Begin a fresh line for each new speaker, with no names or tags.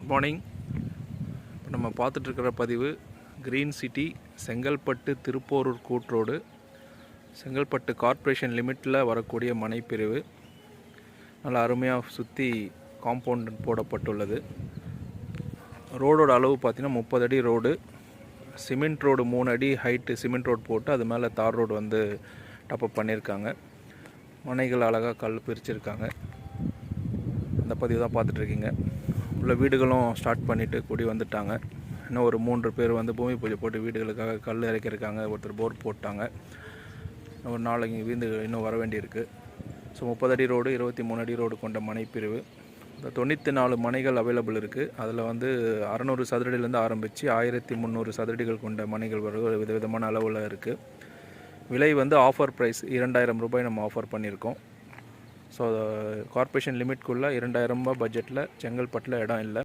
Good morning. இப்போ நம்ம பார்த்துட்ருக்கிற பதிவு க்ரீன் சிட்டி செங்கல்பட்டு திருப்போரூர் கூட்ரோடு செங்கல்பட்டு கார்ப்பரேஷன் லிமிட்டில் வரக்கூடிய மனைப்பிரிவு. நல்லா அருமையாக சுற்றி காம்பவுண்ட் போடப்பட்டுள்ளது. ரோடோட அளவு பார்த்திங்கன்னா 30 அடி ரோடு. சிமெண்ட் ரோடு 3 அடி ஹைட்டு சிமெண்ட் ரோடு போட்டு அது மேலே தார் ரோடு வந்து டப்அப் பண்ணியிருக்காங்க. மனைகள் அழகாக கல் பிரிச்சுருக்காங்க. அந்த பதிவு தான் பார்த்துட்ருக்கீங்க. உள்ள வீடுகளும் ஸ்டார்ட் பண்ணிவிட்டு கூடி வந்துட்டாங்க. இன்னும் ஒரு 3 பேர் வந்து பூமி பூஜை போட்டு வீடுகளுக்காக கல் இறக்கியிருக்காங்க. ஒருத்தர் போர் போட்டாங்க. ஒரு நாளைக்கு வீடுகள் இன்னும் வர வேண்டியிருக்கு. ஸோ 30 அடி ரோடு 23 அடி ரோடு கொண்ட மனைப்பிரிவு. இந்த 94 மனைகள் அவைலபிள் இருக்குது. அதில் வந்து 600 சதுரடியிலேருந்து ஆரம்பித்து 1300 சதுரடிகள் கொண்ட மனைகள் வர விதவிதமான அளவில் இருக்குது. விலை வந்து ஆஃபர் ப்ரைஸ் 2000 ரூபாய் நம்ம ஆஃபர் பண்ணியிருக்கோம். ஸோ கார்ப்பரேஷன் லிமிட்குள்ளே 2000 ரூபாய் பட்ஜெட்டில் செங்கல்பட்டில் இடம் இல்லை.